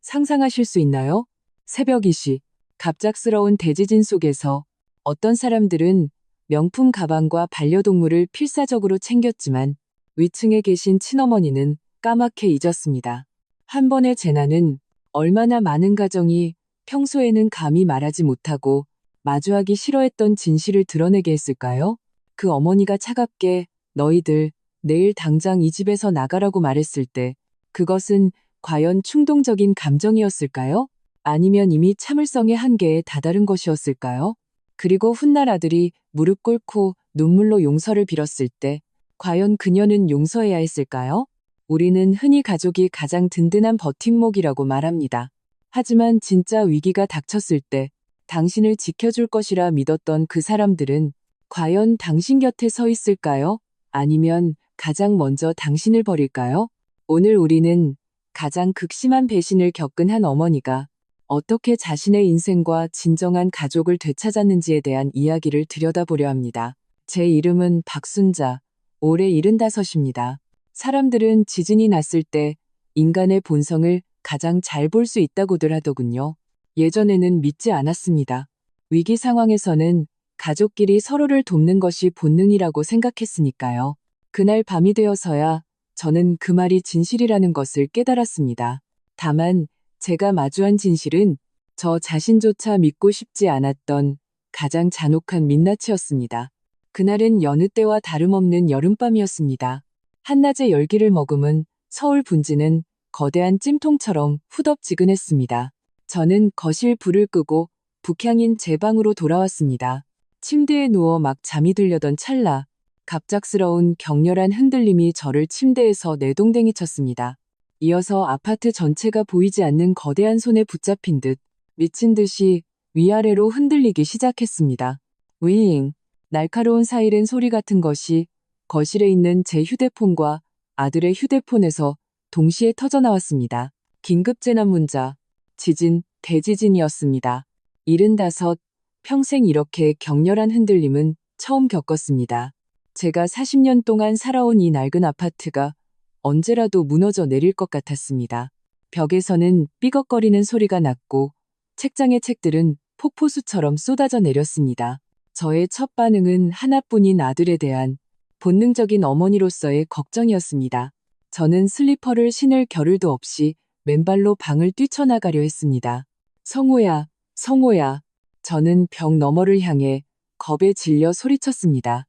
상상하실 수 있나요? 새벽 2시, 갑작스러운 대지진 속에서 어떤 사람들은 명품 가방과 반려동물을 필사적으로 챙겼지만 위층에 계신 친어머니는 까맣게 잊었습니다. 한 번의 재난은 얼마나 많은 가정이 평소에는 감히 말하지 못하고 마주하기 싫어했던 진실을 드러내게 했을까요? 그 어머니가 차갑게 너희들 내일 당장 이 집에서 나가라고 말했을 때 그것은 과연 충동적인 감정이었을까요? 아니면 이미 참을성의 한계에 다다른 것이었을까요? 그리고 훗날 아들이 무릎 꿇고 눈물로 용서를 빌었을 때 과연 그녀는 용서해야 했을까요? 우리는 흔히 가족이 가장 든든한 버팀목이라고 말합니다. 하지만 진짜 위기가 닥쳤을 때 당신을 지켜줄 것이라 믿었던 그 사람들은 과연 당신 곁에 서 있을까요? 아니면 가장 먼저 당신을 버릴까요? 오늘 우리는 가장 극심한 배신을 겪은 한 어머니가 어떻게 자신의 인생과 진정한 가족을 되찾았는지에 대한 이야기를 들여다보려 합니다. 제 이름은 박순자, 올해 75입니다. 사람들은 지진이 났을 때 인간의 본성을 가장 잘 볼 수 있다고들 하더군요. 예전에는 믿지 않았습니다. 위기 상황에서는 가족끼리 서로를 돕는 것이 본능이라고 생각했으니까요. 그날 밤이 되어서야 저는 그 말이 진실이라는 것을 깨달았습니다. 다만 제가 마주한 진실은 저 자신조차 믿고 싶지 않았던 가장 잔혹한 민낯이었습니다. 그날은 여느 때와 다름없는 여름밤이었습니다. 한낮의 열기를 머금은 서울 분지는 거대한 찜통처럼 후덥지근했습니다. 저는 거실 불을 끄고 북향인 제 방으로 돌아왔습니다. 침대에 누워 막 잠이 들려던 찰나 갑작스러운 격렬한 흔들림이 저를 침대에서 내동댕이 쳤습니다. 이어서 아파트 전체가 보이지 않는 거대한 손에 붙잡힌 듯 미친 듯이 위아래로 흔들리기 시작했습니다. 윙! 날카로운 사이렌 소리 같은 것이 거실에 있는 제 휴대폰과 아들의 휴대폰에서 동시에 터져나왔습니다. 긴급 재난 문자, 지진, 대지진이었습니다. 75, 평생 이렇게 격렬한 흔들림은 처음 겪었습니다. 제가 40년 동안 살아온 이 낡은 아파트가 언제라도 무너져 내릴 것 같았습니다. 벽에서는 삐걱거리는 소리가 났고 책장의 책들은 폭포수처럼 쏟아져 내렸습니다. 저의 첫 반응은 하나뿐인 아들에 대한 본능적인 어머니로서의 걱정이었습니다. 저는 슬리퍼를 신을 겨를도 없이 맨발로 방을 뛰쳐나가려 했습니다. 성호야, 성호야. 저는 벽 너머를 향해 겁에 질려 소리쳤습니다.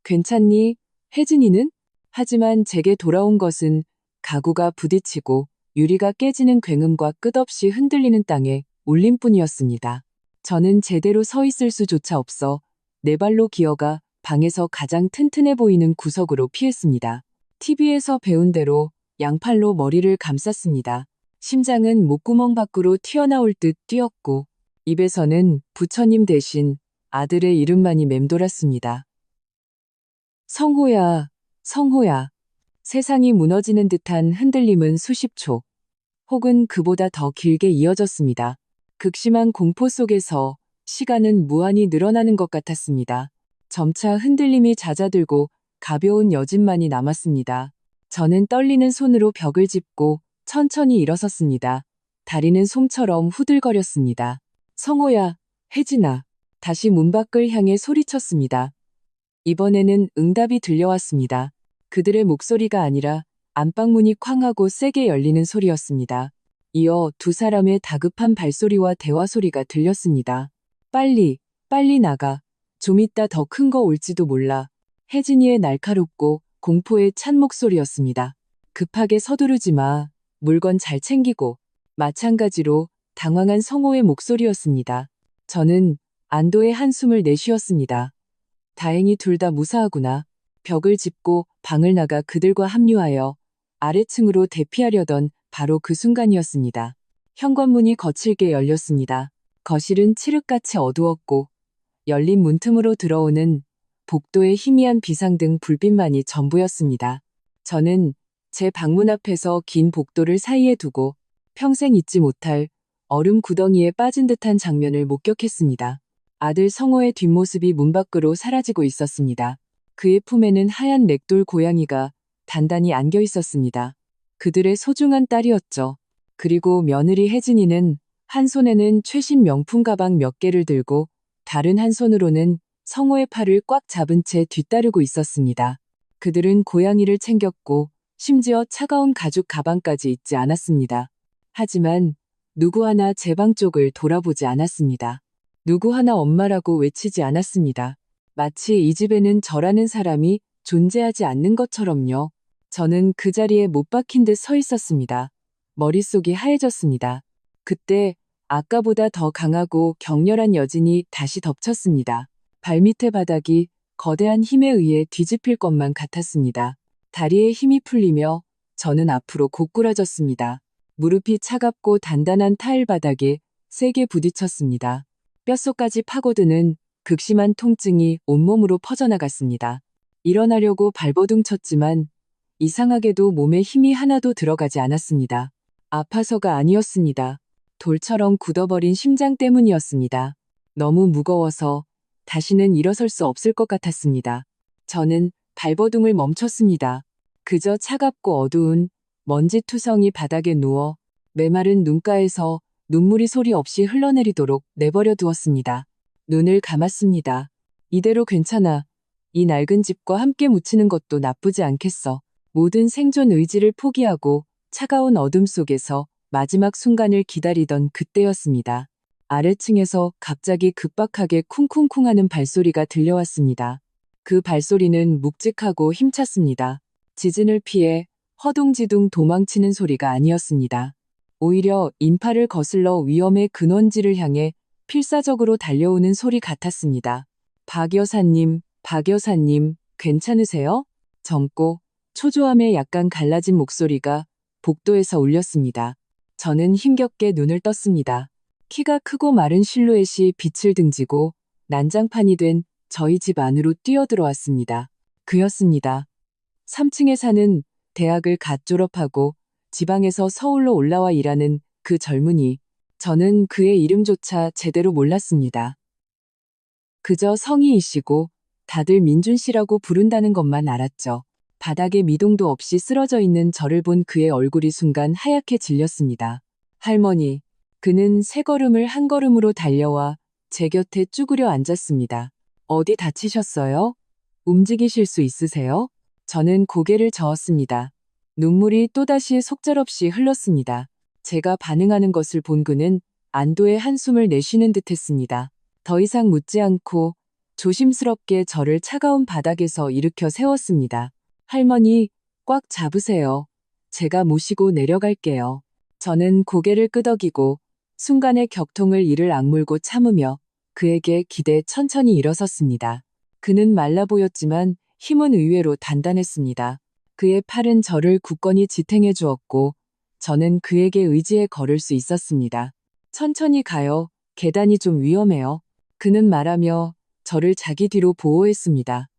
괜찮니? 혜진이는? 하지만 제게 돌아온 것은 가구가 부딪히고 유리가 깨지는 굉음과 끝없이 흔들리는 땅의 울림뿐이었습니다. 저는 제대로 서 있을 수조차 없어 네 발로 기어가 방에서 가장 튼튼해 보이는 구석으로 피했습니다. TV에서 배운 대로 양팔로 머리를 감쌌습니다. 심장은 목구멍 밖으로 튀어나올 듯 뛰었고 입에서는 부처님 대신 아들의 이름만이 맴돌았습니다. 성호야, 성호야. 세상이 무너지는 듯한 흔들림은 수십 초, 혹은 그보다 더 길게 이어졌습니다. 극심한 공포 속에서 시간은 무한히 늘어나는 것 같았습니다. 점차 흔들림이 잦아들고 가벼운 여진만이 남았습니다. 저는 떨리는 손으로 벽을 짚고 천천히 일어섰습니다. 다리는 솜처럼 후들거렸습니다. 성호야, 혜진아. 다시 문 밖을 향해 소리쳤습니다. 이번에는 응답이 들려왔습니다. 그들의 목소리가 아니라 안방문이 쾅 하고 세게 열리는 소리였습니다. 이어 두 사람의 다급한 발소리와 대화 소리가 들렸습니다. 빨리, 빨리 나가. 좀 이따 더 큰 거 올지도 몰라. 혜진이의 날카롭고 공포에 찬 목소리였습니다. 급하게 서두르지 마. 물건 잘 챙기고. 마찬가지로 당황한 성호의 목소리였습니다. 저는 안도의 한숨을 내쉬었습니다. 다행히 둘 다 무사하구나. 벽을 짚고 방을 나가 그들과 합류하여 아래층으로 대피하려던 바로 그 순간이었습니다. 현관문이 거칠게 열렸습니다. 거실은 칠흑같이 어두웠고 열린 문틈으로 들어오는 복도의 희미한 비상등 불빛만이 전부였습니다. 저는 제 방문 앞에서 긴 복도를 사이에 두고 평생 잊지 못할 얼음 구덩이에 빠진 듯한 장면을 목격했습니다. 아들 성호의 뒷모습이 문 밖으로 사라지고 있었습니다. 그의 품에는 하얀 렉돌 고양이가 단단히 안겨 있었습니다. 그들의 소중한 딸이었죠. 그리고 며느리 혜진이는 한 손에는 최신 명품 가방 몇 개를 들고 다른 한 손으로는 성호의 팔을 꽉 잡은 채 뒤따르고 있었습니다. 그들은 고양이를 챙겼고 심지어 차가운 가죽 가방까지 잊지 않았습니다. 하지만 누구 하나 제 방 쪽을 돌아보지 않았습니다. 누구 하나 엄마라고 외치지 않았습니다. 마치 이 집에는 저라는 사람이 존재하지 않는 것처럼요. 저는 그 자리에 못 박힌 듯 서 있었습니다. 머릿속이 하얘졌습니다. 그때 아까보다 더 강하고 격렬한 여진이 다시 덮쳤습니다. 발밑의 바닥이 거대한 힘에 의해 뒤집힐 것만 같았습니다. 다리에 힘이 풀리며 저는 앞으로 고꾸라졌습니다. 무릎이 차갑고 단단한 타일 바닥에 세게 부딪혔습니다. 뼛속까지 파고드는 극심한 통증이 온몸으로 퍼져나갔습니다. 일어나려고 발버둥 쳤지만 이상하게도 몸에 힘이 하나도 들어가지 않았습니다. 아파서가 아니었습니다. 돌처럼 굳어버린 심장 때문이었습니다. 너무 무거워서 다시는 일어설 수 없을 것 같았습니다. 저는 발버둥을 멈췄습니다. 그저 차갑고 어두운 먼지투성이 바닥에 누워 메마른 눈가에서 눈물이 소리 없이 흘러내리도록 내버려 두었습니다. 눈을 감았습니다. 이대로 괜찮아. 이 낡은 집과 함께 묻히는 것도 나쁘지 않겠어. 모든 생존 의지를 포기하고 차가운 어둠 속에서 마지막 순간을 기다리던 그때였습니다. 아래층에서 갑자기 급박하게 쿵쿵쿵 하는 발소리가 들려왔습니다. 그 발소리는 묵직하고 힘찼습니다. 지진을 피해 허둥지둥 도망치는 소리가 아니었습니다. 오히려 인파를 거슬러 위험의 근원지를 향해 필사적으로 달려오는 소리 같았습니다. 박 여사님, 괜찮으세요? 젊고 초조함에 약간 갈라진 목소리가 복도에서 울렸습니다. 저는 힘겹게 눈을 떴습니다. 키가 크고 마른 실루엣이 빛을 등지고 난장판이 된 저희 집 안으로 뛰어들어왔습니다. 그였습니다. 3층에 사는 대학을 갓 졸업하고 지방에서 서울로 올라와 일하는 그 젊은이. 저는 그의 이름조차 제대로 몰랐습니다. 그저 성희이시고 다들 민준 씨라고 부른다는 것만 알았죠. 바닥에 미동도 없이 쓰러져 있는 저를 본 그의 얼굴이 순간 하얗게 질렸습니다. 할머니. 그는 세 걸음을 한 걸음으로 달려와 제 곁에 쭈그려 앉았습니다. 어디 다치셨어요? 움직이실 수 있으세요? 저는 고개를 저었습니다. 눈물이 또다시 속절없이 흘렀습니다. 제가 반응하는 것을 본 그는 안도의 한숨을 내쉬는 듯했습니다. 더 이상 묻지 않고 조심스럽게 저를 차가운 바닥에서 일으켜 세웠습니다. 할머니, 꽉 잡으세요. 제가 모시고 내려갈게요. 저는 고개를 끄덕이고 순간의 격통을 이를 악물고 참으며 그에게 기대 천천히 일어섰습니다. 그는 말라 보였지만 힘은 의외로 단단했습니다. 그의 팔은 저를 굳건히 지탱해 주었고 저는 그에게 의지해 걸을 수 있었습니다. 천천히 가요. 계단이 좀 위험해요. 그는 말하며 저를 자기 뒤로 보호했습니다.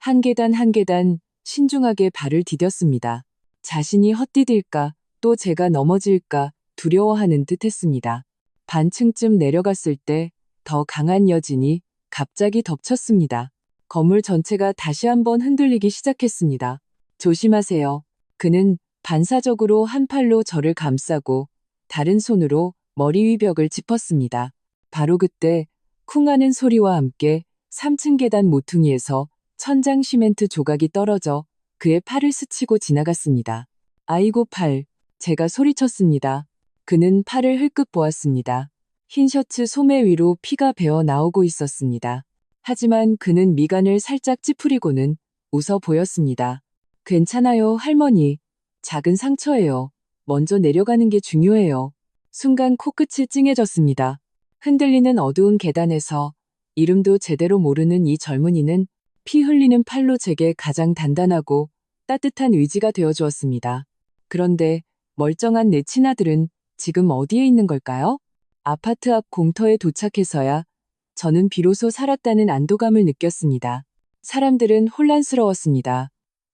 한 계단 한 계단 신중하게 발을 디뎠습니다. 자신이 헛디딜까 또 제가 넘어질까 두려워하는 듯 했습니다. 반층쯤 내려갔을 때 더 강한 여진이 갑자기 덮쳤습니다. 건물 전체가 다시 한번 흔들리기 시작했습니다. 조심하세요. 그는 반사적으로 한 팔로 저를 감싸고 다른 손으로 머리 위 벽을 짚었습니다. 바로 그때 쿵 하는 소리와 함께 3층 계단 모퉁이에서 천장 시멘트 조각이 떨어져 그의 팔을 스치고 지나갔습니다. 아이고 팔. 제가 소리쳤습니다. 그는 팔을 흘끗 보았습니다. 흰 셔츠 소매 위로 피가 배어 나오고 있었습니다. 하지만 그는 미간을 살짝 찌푸리고는 웃어 보였습니다. 괜찮아요, 할머니. 작은 상처예요. 먼저 내려가는 게 중요해요. 순간 코끝이 찡해졌습니다. 흔들리는 어두운 계단에서 이름도 제대로 모르는 이 젊은이는 피 흘리는 팔로 제게 가장 단단하고 따뜻한 의지가 되어 주었습니다. 그런데 멀쩡한 내 친아들은 지금 어디에 있는 걸까요? 아파트 앞 공터에 도착해서야 저는 비로소 살았다는 안도감을 느꼈습니다. 사람들은 혼란스러웠습니다.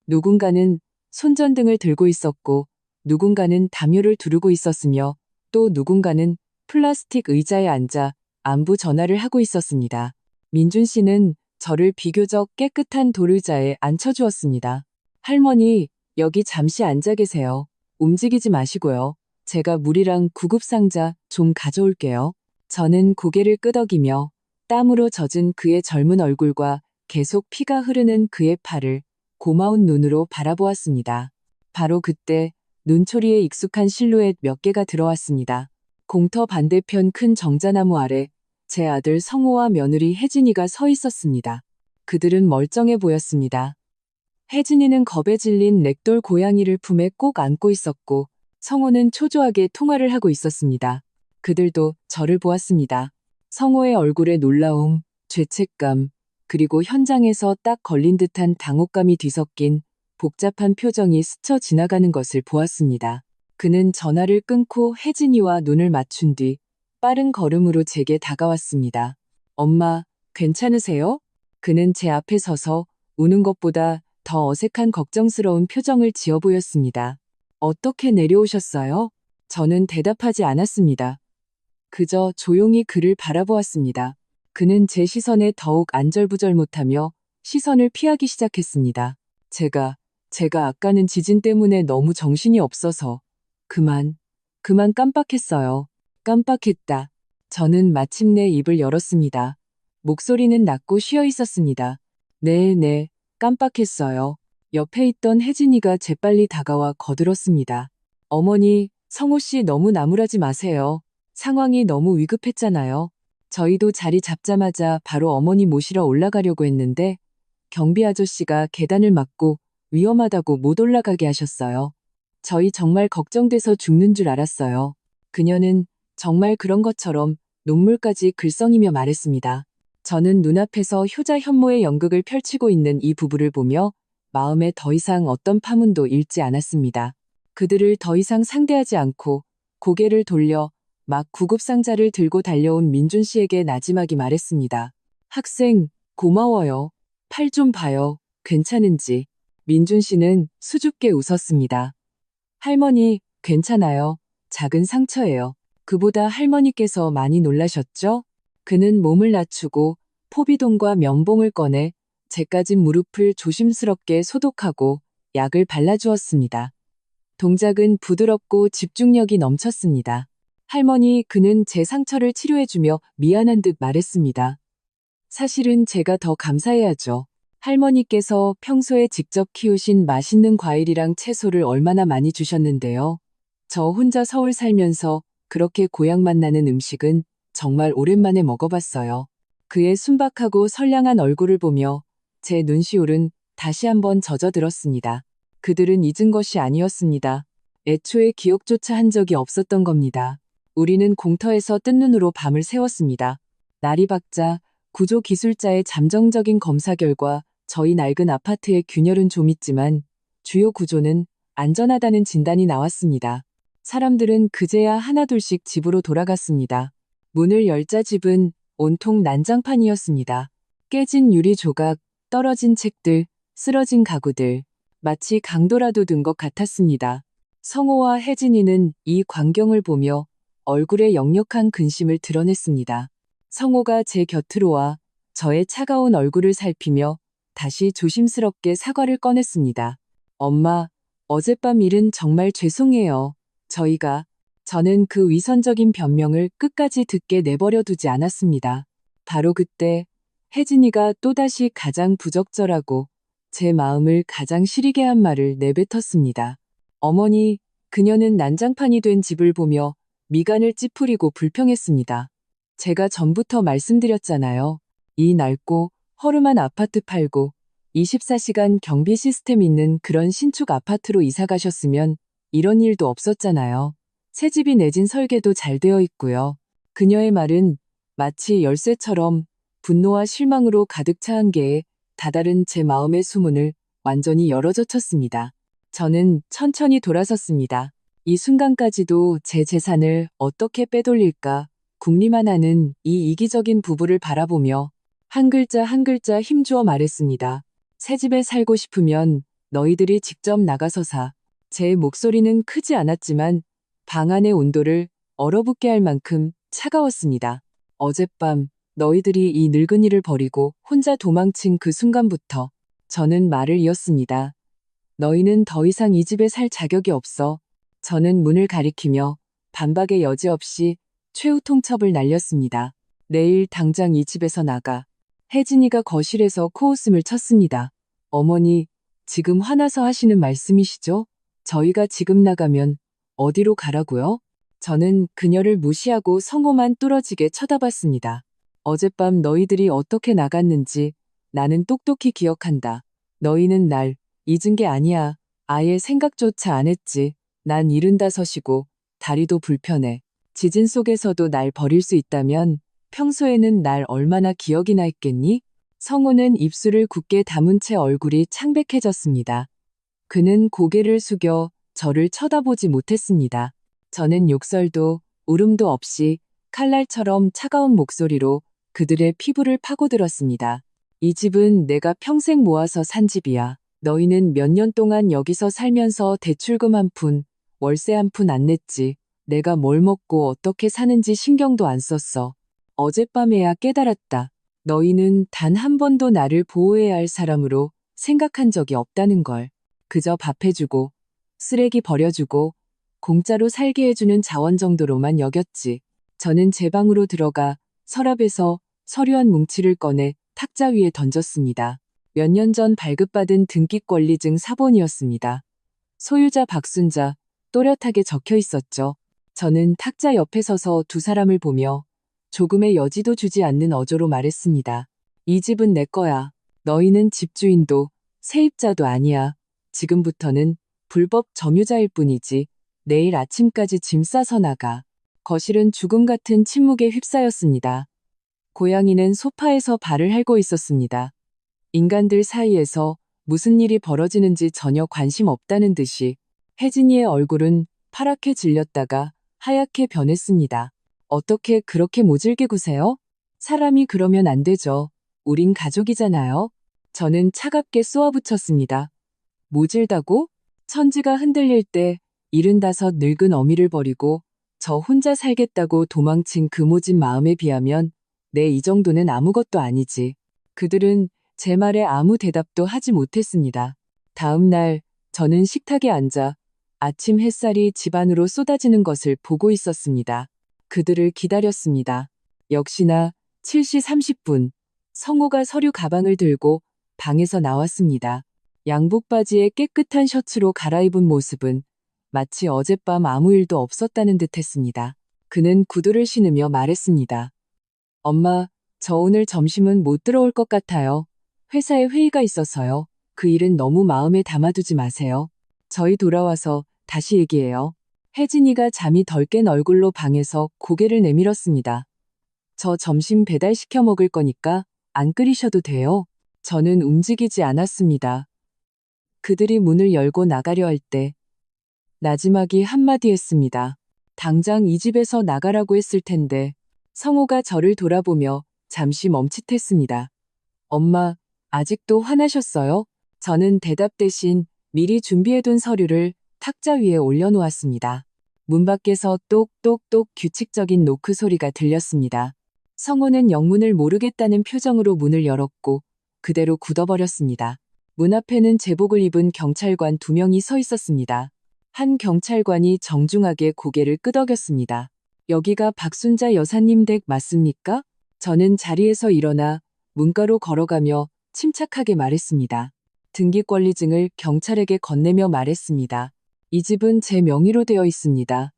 누군가는 손전등을 들고 있었고 누군가는 담요를 두르고 있었으며 또 누군가는 플라스틱 의자에 앉아 안부 전화를 하고 있었습니다. 민준 씨는 저를 비교적 깨끗한 돌의자에 앉혀주었습니다. 할머니, 여기 잠시 앉아 계세요. 움직이지 마시고요. 제가 물이랑 구급상자 좀 가져올게요. 저는 고개를 끄덕이며 땀으로 젖은 그의 젊은 얼굴과 계속 피가 흐르는 그의 팔을 고마운 눈으로 바라보았습니다. 바로 그때 눈초리에 익숙한 실루엣 몇 개가 들어왔습니다. 공터 반대편 큰 정자나무 아래 제 아들 성호와 며느리 혜진이가 서 있었습니다. 그들은 멀쩡해 보였습니다. 혜진이는 겁에 질린 렉돌 고양이를 품에 꼭 안고 있었고 성호는 초조하게 통화를 하고 있었습니다. 그들도 저를 보았습니다. 성호의 얼굴에 놀라움, 죄책감, 그리고 현장에서 딱 걸린 듯한 당혹감이 뒤섞인 복잡한 표정이 스쳐 지나가는 것을 보았습니다. 그는 전화를 끊고 혜진이와 눈을 맞춘 뒤 빠른 걸음으로 제게 다가왔습니다. 엄마, 괜찮으세요? 그는 제 앞에 서서 우는 것보다 더 어색한 걱정스러운 표정을 지어 보였습니다. 어떻게 내려오셨어요? 저는 대답하지 않았습니다. 그저 조용히 그를 바라보았습니다. 그는 제 시선에 더욱 안절부절 못하며 시선을 피하기 시작했습니다. 제가 아까는 지진 때문에 너무 정신이 없어서 그만 깜빡했어요. 깜빡했다. 저는 마침내 입을 열었습니다. 목소리는 낮고 쉬어 있었습니다. 네, 깜빡했어요. 옆에 있던 혜진이가 재빨리 다가와 거들었습니다. 어머니, 성호 씨 너무 나무라지 마세요. 상황이 너무 위급했잖아요. 저희도 자리 잡자마자 바로 어머니 모시러 올라가려고 했는데 경비 아저씨가 계단을 막고 위험하다고 못 올라가게 하셨어요. 저희 정말 걱정돼서 죽는 줄 알았어요. 그녀는 정말 그런 것처럼 눈물까지 글썽이며 말했습니다. 저는 눈앞에서 효자 현모의 연극을 펼치고 있는 이 부부를 보며 마음에 더 이상 어떤 파문도 일지 않았습니다. 그들을 더 이상 상대하지 않고 고개를 돌려 막 구급상자를 들고 달려온 민준 씨에게 나지막이 말했습니다. 학생, 고마워요. 팔 좀 봐요. 괜찮은지. 민준 씨는 수줍게 웃었습니다. 할머니, 괜찮아요. 작은 상처예요. 그보다 할머니께서 많이 놀라셨죠? 그는 몸을 낮추고 포비돈과 면봉을 꺼내 제 까진 무릎을 조심스럽게 소독하고 약을 발라주었습니다. 동작은 부드럽고 집중력이 넘쳤습니다. 할머니, 그는 제 상처를 치료해주며 미안한 듯 말했습니다. 사실은 제가 더 감사해야죠. 할머니께서 평소에 직접 키우신 맛있는 과일이랑 채소를 얼마나 많이 주셨는데요. 저 혼자 서울 살면서 그렇게 고향맛 나는 음식은 정말 오랜만에 먹어봤어요. 그의 순박하고 선량한 얼굴을 보며 제 눈시울은 다시 한번 젖어들었습니다. 그들은 잊은 것이 아니었습니다. 애초에 기억조차 한 적이 없었던 겁니다. 우리는 공터에서 뜬 눈으로 밤을 새웠습니다. 날이 밝자 구조기술자의 잠정적인 검사 결과 저희 낡은 아파트의 균열은 좀 있지만 주요 구조는 안전하다는 진단이 나왔습니다. 사람들은 그제야 하나둘씩 집으로 돌아갔습니다. 문을 열자 집은 온통 난장판이었습니다. 깨진 유리 조각, 떨어진 책들, 쓰러진 가구들, 마치 강도라도 든 것 같았습니다. 성호와 혜진이는 이 광경을 보며 얼굴에 역력한 근심을 드러냈습니다. 성호가 제 곁으로 와 저의 차가운 얼굴을 살피며 다시 조심스럽게 사과를 꺼냈습니다. 엄마, 어젯밤 일은 정말 죄송해요. 저는 그 위선적인 변명을 끝까지 듣게 내버려 두지 않았습니다. 바로 그때 혜진이가 또다시 가장 부적절하고 제 마음을 가장 시리게 한 말을 내뱉었습니다. 어머니, 그녀는 난장판이 된 집을 보며 미간을 찌푸리고 불평했습니다. 제가 전부터 말씀드렸잖아요. 이 낡고 허름한 아파트 팔고 24시간 경비 시스템 있는 그런 신축 아파트로 이사 가셨으면 이런 일도 없었잖아요. 새 집이 내진 설계도 잘 되어 있고요. 그녀의 말은 마치 열쇠처럼 분노와 실망으로 가득 차 한개에 다다른 제 마음의 수문을 완전히 열어젖혔습니다. 저는 천천히 돌아섰습니다. 이 순간까지도 제 재산을 어떻게 빼돌릴까 궁리만 하는 이 이기적인 부부를 바라보며 한 글자 한 글자 힘주어 말했습니다. 새 집에 살고 싶으면 너희들이 직접 나가서 사. 제 목소리는 크지 않았지만 방 안의 온도를 얼어붙게 할 만큼 차가웠습니다. 어젯밤 너희들이 이 늙은이를 버리고 혼자 도망친 그 순간부터 저는 말을 이었습니다. 너희는 더 이상 이 집에 살 자격이 없어. 저는 문을 가리키며 반박의 여지 없이 최후 통첩을 날렸습니다. 내일 당장 이 집에서 나가. 혜진이가 거실에서 코웃음을 쳤습니다. 어머니, 지금 화나서 하시는 말씀이시죠? 저희가 지금 나가면 어디로 가라고요? 저는 그녀를 무시하고 성호만 뚫어지게 쳐다봤습니다. 어젯밤 너희들이 어떻게 나갔는지 나는 똑똑히 기억한다. 너희는 날 잊은 게 아니야. 아예 생각조차 안 했지. 난 75이고 다리도 불편해. 지진 속에서도 날 버릴 수 있다면 평소에는 날 얼마나 기억이나 했겠니? 성호는 입술을 굳게 다문 채 얼굴이 창백해졌습니다. 그는 고개를 숙여 저를 쳐다보지 못했습니다. 저는 욕설도 울음도 없이 칼날처럼 차가운 목소리로 그들의 피부를 파고들었습니다. 이 집은 내가 평생 모아서 산 집이야. 너희는 몇 년 동안 여기서 살면서 대출금 한 푼, 월세 한 푼 안 냈지. 내가 뭘 먹고 어떻게 사는지 신경도 안 썼어. 어젯밤에야 깨달았다. 너희는 단 한 번도 나를 보호해야 할 사람으로 생각한 적이 없다는 걸. 그저 밥 해주고, 쓰레기 버려주고, 공짜로 살게 해주는 자원 정도로만 여겼지. 저는 제 방으로 들어가 서랍에서 서류 한 뭉치를 꺼내 탁자 위에 던졌습니다. 몇 년 전 발급받은 등기권리증 사본이었습니다. 소유자 박순자, 또렷하게 적혀 있었죠. 저는 탁자 옆에 서서 두 사람을 보며 조금의 여지도 주지 않는 어조로 말했습니다. 이 집은 내 거야. 너희는 집주인도 세입자도 아니야. 지금부터는 불법 점유자일 뿐이지. 내일 아침까지 짐 싸서 나가. 거실은 죽음 같은 침묵에 휩싸였습니다. 고양이는 소파에서 발을 핥고 있었습니다. 인간들 사이에서 무슨 일이 벌어지는지 전혀 관심 없다는 듯이 혜진이의 얼굴은 파랗게 질렸다가 하얗게 변했습니다. 어떻게 그렇게 모질게 구세요? 사람이 그러면 안 되죠. 우린 가족이잖아요. 저는 차갑게 쏘아붙였습니다. 모질다고? 천지가 흔들릴 때 75 늙은 어미를 버리고 저 혼자 살겠다고 도망친 그 모진 마음에 비하면 내 이 정도는 아무것도 아니지. 그들은 제 말에 아무 대답도 하지 못했습니다. 다음 날 저는 식탁에 앉아 아침 햇살이 집 안으로 쏟아지는 것을 보고 있었습니다. 그들을 기다렸습니다. 역시나 7시 30분 성호가 서류 가방을 들고 방에서 나왔습니다. 양복 바지에 깨끗한 셔츠로 갈아입은 모습은 마치 어젯밤 아무 일도 없었다는 듯 했습니다. 그는 구두를 신으며 말했습니다. 엄마, 저 오늘 점심은 못 들어올 것 같아요. 회사에 회의가 있어서요. 그 일은 너무 마음에 담아두지 마세요. 저희 돌아와서 다시 얘기해요. 혜진이가 잠이 덜 깬 얼굴로 방에서 고개를 내밀었습니다. 저 점심 배달시켜 먹을 거니까 안 끓이셔도 돼요. 저는 움직이지 않았습니다. 그들이 문을 열고 나가려 할 때 나지막이 한마디 했습니다. 당장 이 집에서 나가라고 했을 텐데. 성호가 저를 돌아보며 잠시 멈칫했습니다. 엄마, 아직도 화나셨어요? 저는 대답 대신 미리 준비해둔 서류를 탁자 위에 올려놓았습니다. 문 밖에서 똑똑똑 규칙적인 노크 소리가 들렸습니다. 성호는 영문을 모르겠다는 표정으로 문을 열었고 그대로 굳어버렸습니다. 문 앞에는 제복을 입은 경찰관 2명이 서 있었습니다. 한 경찰관이 정중하게 고개를 끄덕였습니다. 여기가 박순자 여사님 댁 맞습니까? 저는 자리에서 일어나 문가로 걸어가며 침착하게 말했습니다. 등기권리증을 경찰에게 건네며 말했습니다. 이 집은 제 명의로 되어 있습니다.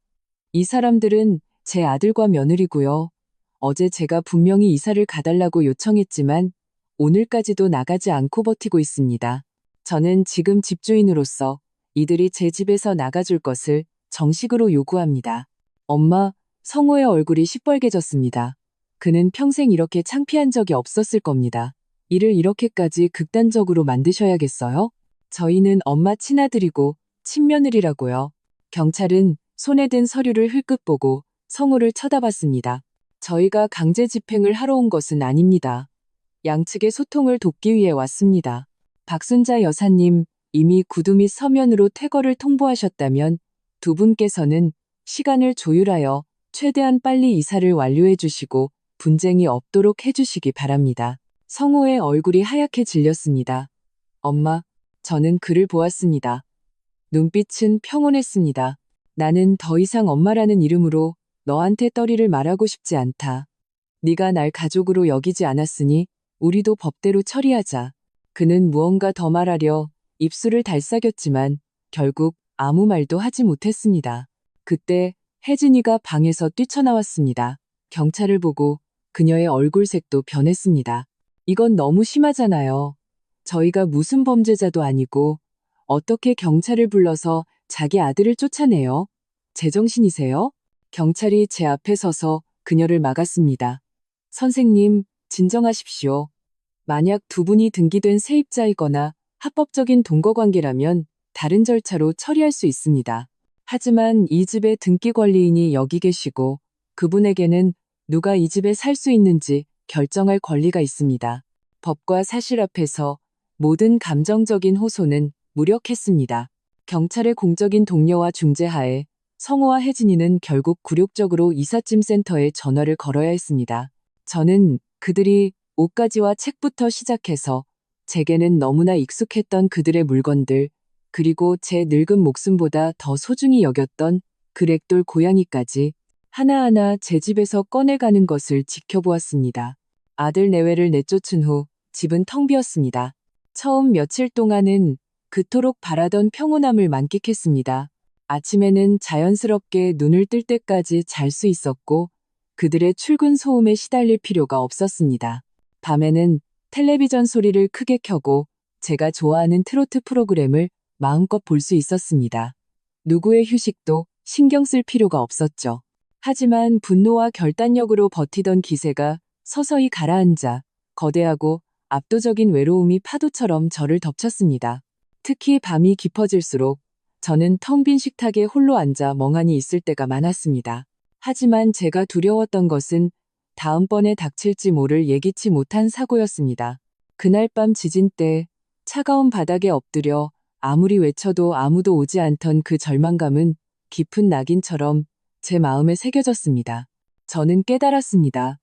이 사람들은 제 아들과 며느리고요. 어제 제가 분명히 이사를 가달라고 요청했지만 오늘까지도 나가지 않고 버티고 있습니다. 저는 지금 집주인으로서 이들이 제 집에서 나가줄 것을 정식으로 요구합니다. 엄마, 성호의 얼굴이 시뻘개졌습니다. 그는 평생 이렇게 창피한 적이 없었을 겁니다. 일을 이렇게까지 극단적으로 만드셔야겠어요? 저희는 엄마 친아들이고 친며느리라고요. 경찰은 손에 든 서류를 흘끗 보고 성호를 쳐다봤습니다. 저희가 강제 집행을 하러 온 것은 아닙니다. 양측의 소통을 돕기 위해 왔습니다. 박순자 여사님, 이미 구두 및 서면으로 퇴거를 통보하셨다면 두 분께서는 시간을 조율하여 최대한 빨리 이사를 완료해 주시고 분쟁이 없도록 해주시기 바랍니다. 성호의 얼굴이 하얗게 질렸습니다. 엄마, 저는 그를 보았습니다. 눈빛은 평온했습니다. 나는 더 이상 엄마라는 이름으로 너한테 떠리를 말하고 싶지 않다. 네가 날 가족으로 여기지 않았으니 우리도 법대로 처리하자. 그는 무언가 더 말하려 입술을 달싹였지만 결국 아무 말도 하지 못했습니다. 그때 혜진이가 방에서 뛰쳐나왔습니다. 경찰을 보고 그녀의 얼굴색도 변했습니다. 이건 너무 심하잖아요. 저희가 무슨 범죄자도 아니고 어떻게 경찰을 불러서 자기 아들을 쫓아내요? 제정신이세요? 경찰이 제 앞에 서서 그녀를 막았습니다. 선생님, 진정하십시오. 만약 두 분이 등기된 세입자이거나 합법적인 동거관계라면 다른 절차로 처리할 수 있습니다. 하지만 이 집의 등기 권리인이 여기 계시고 그분에게는 누가 이 집에 살 수 있는지 결정할 권리가 있습니다. 법과 사실 앞에서 모든 감정적인 호소는 무력했습니다. 경찰의 공적인 독려와 중재하에 성호와 혜진이는 결국 굴욕적으로 이삿짐 센터에 전화를 걸어야 했습니다. 저는 그들이 옷가지와 책부터 시작해서 제게는 너무나 익숙했던 그들의 물건들, 그리고 제 늙은 목숨보다 더 소중히 여겼던 그렉돌 고양이까지 하나하나 제 집에서 꺼내가는 것을 지켜보았습니다. 아들 내외를 내쫓은 후 집은 텅 비었습니다. 처음 며칠 동안은 그토록 바라던 평온함을 만끽했습니다. 아침에는 자연스럽게 눈을 뜰 때까지 잘 수 있었고 그들의 출근 소음에 시달릴 필요가 없었습니다. 밤에는 텔레비전 소리를 크게 켜고 제가 좋아하는 트로트 프로그램을 마음껏 볼 수 있었습니다. 누구의 휴식도 신경 쓸 필요가 없었죠. 하지만 분노와 결단력으로 버티던 기세가 서서히 가라앉아 거대하고 압도적인 외로움이 파도처럼 저를 덮쳤습니다. 특히 밤이 깊어질수록 저는 텅 빈 식탁에 홀로 앉아 멍하니 있을 때가 많았습니다. 하지만 제가 두려웠던 것은 다음번에 닥칠지 모를 예기치 못한 사고였습니다. 그날 밤 지진 때 차가운 바닥에 엎드려 아무리 외쳐도 아무도 오지 않던 그 절망감은 깊은 낙인처럼 제 마음에 새겨졌습니다. 저는 깨달았습니다.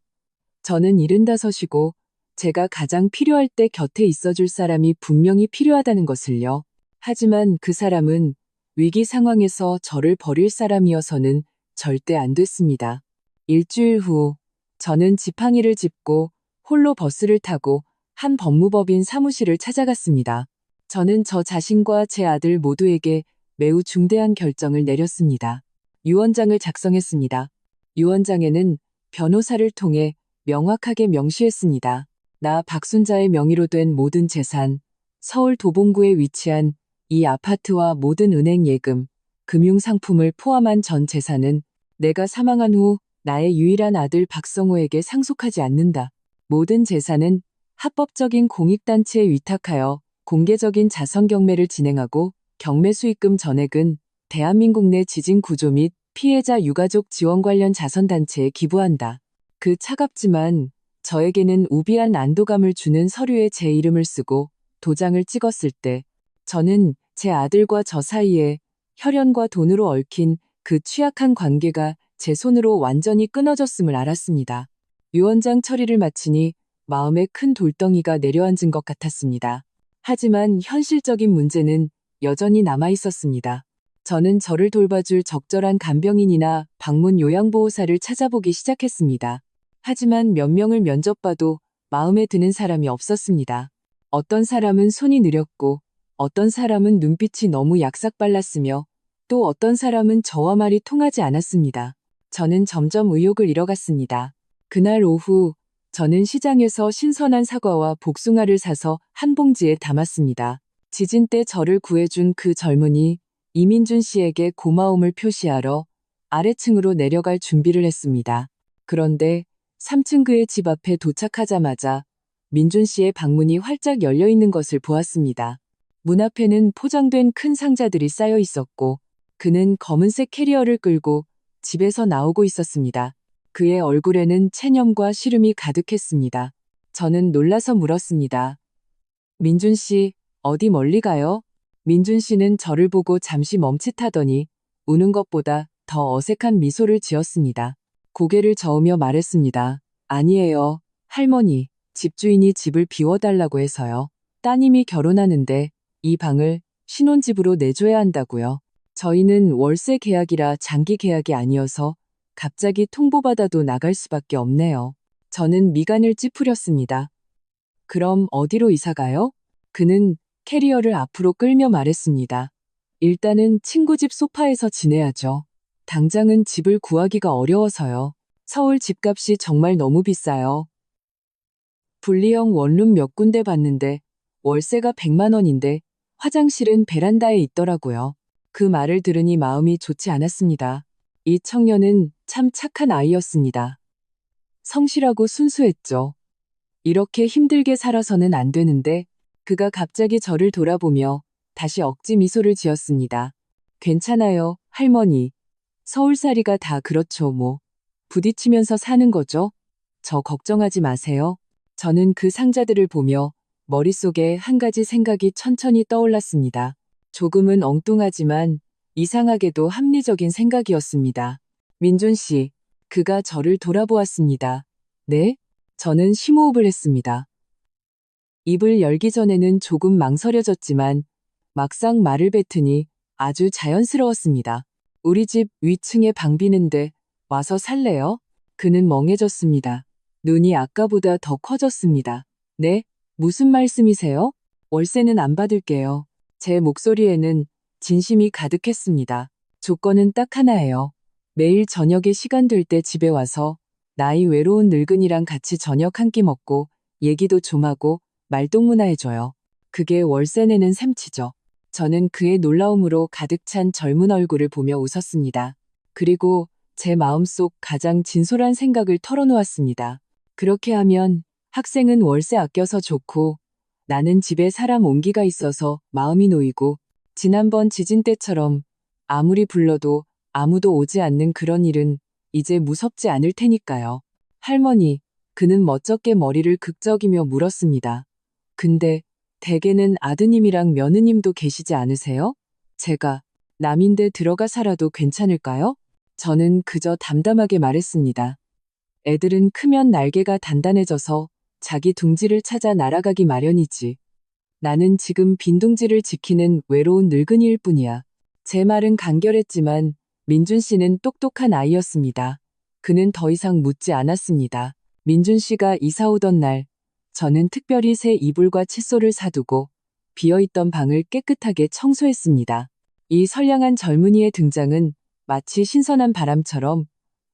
저는 75이고 제가 가장 필요할 때 곁에 있어줄 사람이 분명히 필요하다는 것을요. 하지만 그 사람은 위기 상황에서 저를 버릴 사람이어서는 절대 안 됐습니다. 일주일 후 저는 지팡이를 짚고 홀로 버스를 타고 한 법무법인 사무실을 찾아갔습니다. 저는 저 자신과 제 아들 모두에게 매우 중대한 결정을 내렸습니다. 유언장을 작성했습니다. 유언장에는 변호사를 통해 명확하게 명시했습니다. 나 박순자의 명의로 된 모든 재산, 서울 도봉구에 위치한 이 아파트와 모든 은행 예금, 금융상품을 포함한 전 재산은 내가 사망한 후 나의 유일한 아들 박성호에게 상속하지 않는다. 모든 재산은 합법적인 공익단체에 위탁하여 공개적인 자선 경매를 진행하고 경매 수익금 전액은 대한민국 내 지진 구조 및 피해자 유가족 지원 관련 자선단체에 기부한다. 그 차갑지만 저에게는 우비한 안도감을 주는 서류에 제 이름을 쓰고 도장을 찍었을 때 저는 제 아들과 저 사이에 혈연과 돈으로 얽힌 그 취약한 관계가 제 손으로 완전히 끊어졌음을 알았습니다. 유언장 처리를 마치니 마음에 큰 돌덩이가 내려앉은 것 같았습니다. 하지만 현실적인 문제는 여전히 남아 있었습니다. 저는 저를 돌봐줄 적절한 간병인이나 방문 요양보호사를 찾아보기 시작했습니다. 하지만 몇 명을 면접봐도 마음에 드는 사람이 없었습니다. 어떤 사람은 손이 느렸고 어떤 사람은 눈빛이 너무 약삭발랐으며 또 어떤 사람은 저와 말이 통하지 않았습니다. 저는 점점 의욕을 잃어갔습니다. 그날 오후 저는 시장에서 신선한 사과와 복숭아를 사서 한 봉지에 담았습니다. 지진 때 저를 구해준 그 젊은이 이민준 씨에게 고마움을 표시하러 아래층으로 내려갈 준비를 했습니다. 그런데 3층 그의 집 앞에 도착하자마자 민준 씨의 방문이 활짝 열려 있는 것을 보았습니다. 문 앞에는 포장된 큰 상자들이 쌓여 있었고 그는 검은색 캐리어를 끌고 집에서 나오고 있었습니다. 그의 얼굴에는 체념과 시름이 가득했습니다. 저는 놀라서 물었습니다. 민준 씨, 어디 멀리 가요? 민준 씨는 저를 보고 잠시 멈칫하더니 우는 것보다 더 어색한 미소를 지었습니다. 고개를 저으며 말했습니다. 아니에요. 할머니, 집주인이 집을 비워달라고 해서요. 따님이 결혼하는데 이 방을 신혼집으로 내줘야 한다고요. 저희는 월세 계약이라 장기 계약이 아니어서 갑자기 통보받아도 나갈 수밖에 없네요. 저는 미간을 찌푸렸습니다. 그럼 어디로 이사 가요? 그는 캐리어를 앞으로 끌며 말했습니다. 일단은 친구 집 소파에서 지내야죠. 당장은 집을 구하기가 어려워서요. 서울 집값이 정말 너무 비싸요. 분리형 원룸 몇 군데 봤는데 월세가 100만 원인데 화장실은 베란다에 있더라고요. 그 말을 들으니 마음이 좋지 않았습니다. 이 청년은 참 착한 아이였습니다. 성실하고 순수했죠. 이렇게 힘들게 살아서는 안 되는데 그가 갑자기 저를 돌아보며 다시 억지 미소를 지었습니다. 괜찮아요, 할머니. 서울살이가 다 그렇죠, 뭐. 부딪히면서 사는 거죠. 저 걱정하지 마세요. 저는 그 상자들을 보며 머릿속에 한 가지 생각이 천천히 떠올랐습니다. 조금은 엉뚱하지만 이상하게도 합리적인 생각이었습니다. 민준 씨, 그가 저를 돌아보았습니다. 네? 저는 심호흡을 했습니다. 입을 열기 전에는 조금 망설여졌지만 막상 말을 뱉으니 아주 자연스러웠습니다. 우리 집 위층에 방 비는데 와서 살래요? 그는 멍해졌습니다. 눈이 아까보다 더 커졌습니다. 네? 무슨 말씀이세요? 월세는 안 받을게요. 제 목소리에는 진심이 가득했습니다. 조건은 딱 하나예요. 매일 저녁에 시간 될 때 집에 와서 나이 외로운 늙은이랑 같이 저녁 한 끼 먹고 얘기도 좀 하고 말동무나 해줘요. 그게 월세 내는 셈치죠. 저는 그의 놀라움으로 가득 찬 젊은 얼굴을 보며 웃었습니다. 그리고 제 마음속 가장 진솔한 생각을 털어놓았습니다. 그렇게 하면 학생은 월세 아껴서 좋고 나는 집에 사람 온기가 있어서 마음이 놓이고 지난번 지진 때처럼 아무리 불러도 아무도 오지 않는 그런 일은 이제 무섭지 않을 테니까요. 할머니, 그는 멋쩍게 머리를 극적이며 물었습니다. 근데 댁에는 아드님이랑 며느님도 계시지 않으세요? 제가 남인데 들어가 살아도 괜찮을까요? 저는 그저 담담하게 말했습니다. 애들은 크면 날개가 단단해져서 자기 둥지를 찾아 날아가기 마련이지. 나는 지금 빈 둥지를 지키는 외로운 늙은이일 뿐이야. 제 말은 간결했지만 민준 씨는 똑똑한 아이였습니다. 그는 더 이상 묻지 않았습니다. 민준 씨가 이사 오던 날, 저는 특별히 새 이불과 칫솔을 사두고 비어있던 방을 깨끗하게 청소했습니다. 이 선량한 젊은이의 등장은 마치 신선한 바람처럼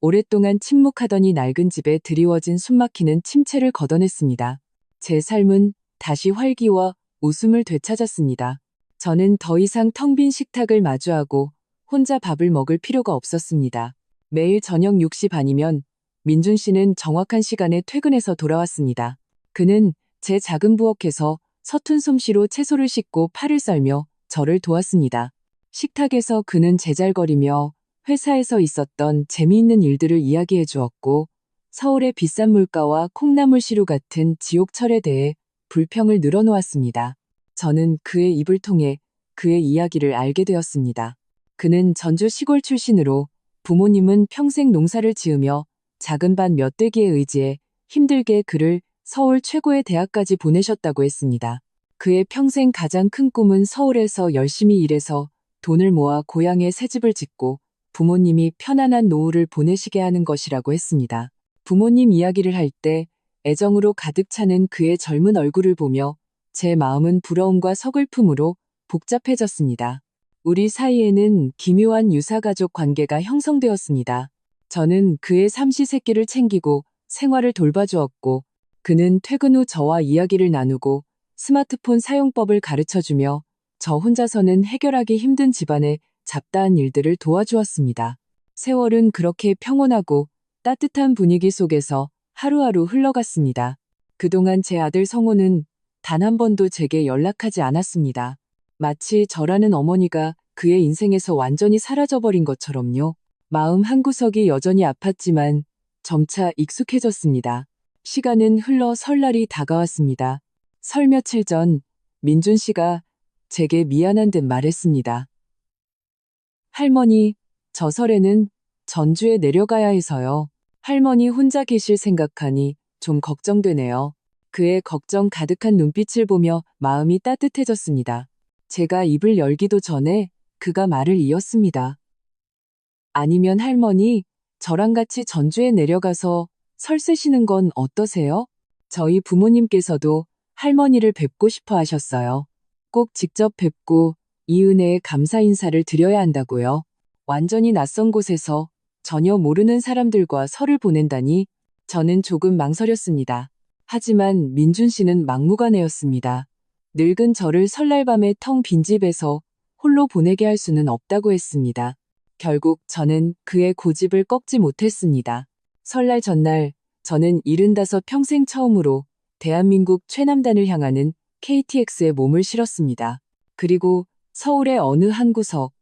오랫동안 침묵하더니 낡은 집에 드리워진 숨막히는 침체를 걷어냈습니다. 제 삶은 다시 활기와 웃음을 되찾았습니다. 저는 더 이상 텅 빈 식탁을 마주하고 혼자 밥을 먹을 필요가 없었습니다. 매일 저녁 6시 반이면 민준 씨는 정확한 시간에 퇴근해서 돌아왔습니다. 그는 제 작은 부엌에서 서툰 솜씨로 채소를 씻고 파를 썰며 저를 도왔습니다. 식탁에서 그는 제잘거리며 회사에서 있었던 재미있는 일들을 이야기해 주었고 서울의 비싼 물가와 콩나물 시루 같은 지옥철에 대해 불평을 늘어놓았습니다. 저는 그의 입을 통해 그의 이야기를 알게 되었습니다. 그는 전주 시골 출신으로 부모님은 평생 농사를 지으며 작은 반 몇 대기에 의지해 힘들게 그를 서울 최고의 대학까지 보내셨다고 했습니다. 그의 평생 가장 큰 꿈은 서울에서 열심히 일해서 돈을 모아 고향에 새 집을 짓고 부모님이 편안한 노후를 보내시게 하는 것이라고 했습니다. 부모님 이야기를 할 때 애정으로 가득 차는 그의 젊은 얼굴을 보며 제 마음은 부러움과 서글픔으로 복잡해졌습니다. 우리 사이에는 기묘한 유사가족 관계가 형성되었습니다. 저는 그의 삼시세끼를 챙기고 생활을 돌봐주었고 그는 퇴근 후 저와 이야기를 나누고 스마트폰 사용법을 가르쳐주며 저 혼자서는 해결하기 힘든 집안의 잡다한 일들을 도와주었습니다. 세월은 그렇게 평온하고 따뜻한 분위기 속에서 하루하루 흘러갔습니다. 그동안 제 아들 성호는 단 한 번도 제게 연락하지 않았습니다. 마치 저라는 어머니가 그의 인생에서 완전히 사라져버린 것처럼요. 마음 한구석이 여전히 아팠지만 점차 익숙해졌습니다. 시간은 흘러 설날이 다가왔습니다. 설 며칠 전 민준 씨가 제게 미안한 듯 말했습니다. 할머니, 저 설에는 전주에 내려가야 해서요. 할머니 혼자 계실 생각하니 좀 걱정되네요. 그의 걱정 가득한 눈빛을 보며 마음이 따뜻해졌습니다. 제가 입을 열기도 전에 그가 말을 이었습니다. 아니면 할머니, 저랑 같이 전주에 내려가서 설 쓰시는 건 어떠세요? 저희 부모님께서도 할머니를 뵙고 싶어 하셨어요. 꼭 직접 뵙고 이 은혜에 감사 인사를 드려야 한다고요. 완전히 낯선 곳에서 전혀 모르는 사람들과 설을 보낸다니 저는 조금 망설였습니다. 하지만 민준 씨는 막무가내였습니다. 늙은 저를 설날 밤에 텅 빈 집에서 홀로 보내게 할 수는 없다고 했습니다. 결국 저는 그의 고집을 꺾지 못했습니다. 설날 전날 저는 75 평생 처음으로 대한민국 최남단을 향하는 KTX에 몸을 실었습니다. 그리고 서울의 어느 한 구석,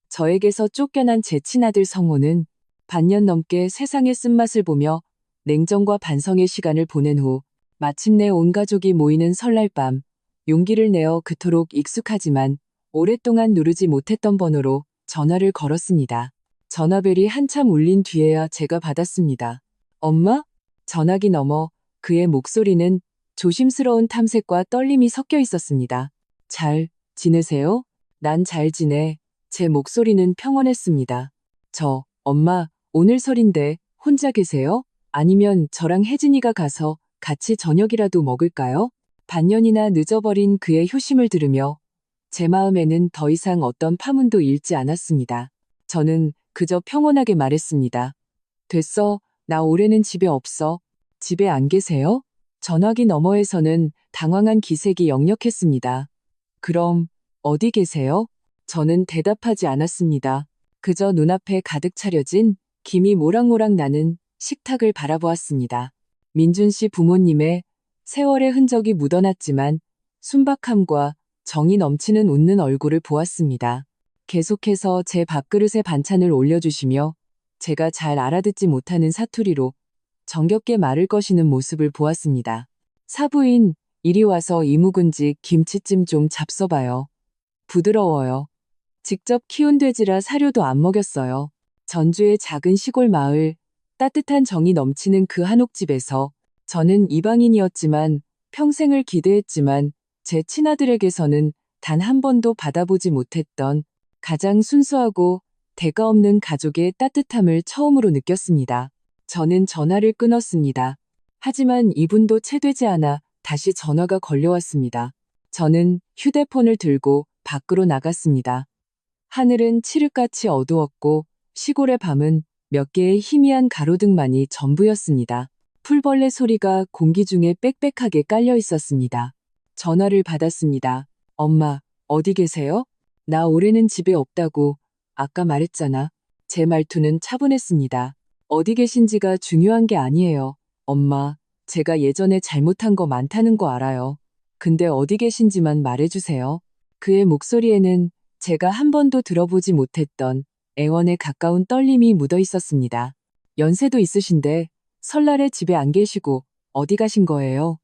저에게서 쫓겨난 제 친아들 성호는 반년 넘게 세상의 쓴맛을 보며 냉정과 반성의 시간을 보낸 후 마침내 온 가족이 모이는 설날 밤 용기를 내어 그토록 익숙하지만 오랫동안 누르지 못했던 번호로 전화를 걸었습니다. 전화벨이 한참 울린 뒤에야 제가 받았습니다. 엄마? 전화기 너머 그의 목소리는 조심스러운 탐색과 떨림이 섞여 있었습니다. 잘 지내세요? 난 잘 지내. 제 목소리는 평온했습니다. 엄마, 오늘 설인데 혼자 계세요? 아니면 저랑 혜진이가 가서 같이 저녁이라도 먹을까요? 반년이나 늦어버린 그의 효심을 들으며 제 마음에는 더 이상 어떤 파문도 일지 않았습니다. 저는 그저 평온하게 말했습니다. 됐어, 나 올해는 집에 없어. 집에 안 계세요? 전화기 너머에서는 당황한 기색이 역력했습니다. 그럼 어디 계세요? 저는 대답하지 않았습니다. 그저 눈앞에 가득 차려진 김이 모락모락 나는 식탁을 바라보았습니다. 민준 씨 부모님의 세월의 흔적이 묻어났지만 순박함과 정이 넘치는 웃는 얼굴을 보았습니다. 계속해서 제 밥그릇에 반찬을 올려주시며 제가 잘 알아듣지 못하는 사투리로 정겹게 말을 거시는 모습을 보았습니다. 사부인, 이리 와서 이 묵은지 김치찜 좀 잡숴봐요. 부드러워요. 직접 키운 돼지라 사료도 안 먹였어요. 전주의 작은 시골 마을, 따뜻한 정이 넘치는 그 한옥집에서 저는 이방인이었지만 평생을 기대했지만 제 친아들에게서는 단 한 번도 받아보지 못했던 가장 순수하고 대가 없는 가족의 따뜻함을 처음으로 느꼈습니다. 저는 전화를 끊었습니다. 하지만 이분도 채되지 않아 다시 전화가 걸려왔습니다. 저는 휴대폰을 들고 밖으로 나갔습니다. 하늘은 칠흑같이 어두웠고 시골의 밤은 몇 개의 희미한 가로등만이 전부였습니다. 풀벌레 소리가 공기 중에 빽빽하게 깔려 있었습니다. 전화를 받았습니다. 엄마, 어디 계세요? 나 올해는 집에 없다고 아까 말했잖아. 제 말투는 차분했습니다. 어디 계신지가 중요한 게 아니에요. 엄마, 제가 예전에 잘못한 거 많다는 거 알아요. 근데 어디 계신지만 말해주세요. 그의 목소리에는 제가 한 번도 들어보지 못했던 애원에 가까운 떨림이 묻어 있었습니다. 연세도 있으신데 설날에 집에 안 계시고 어디 가신 거예요?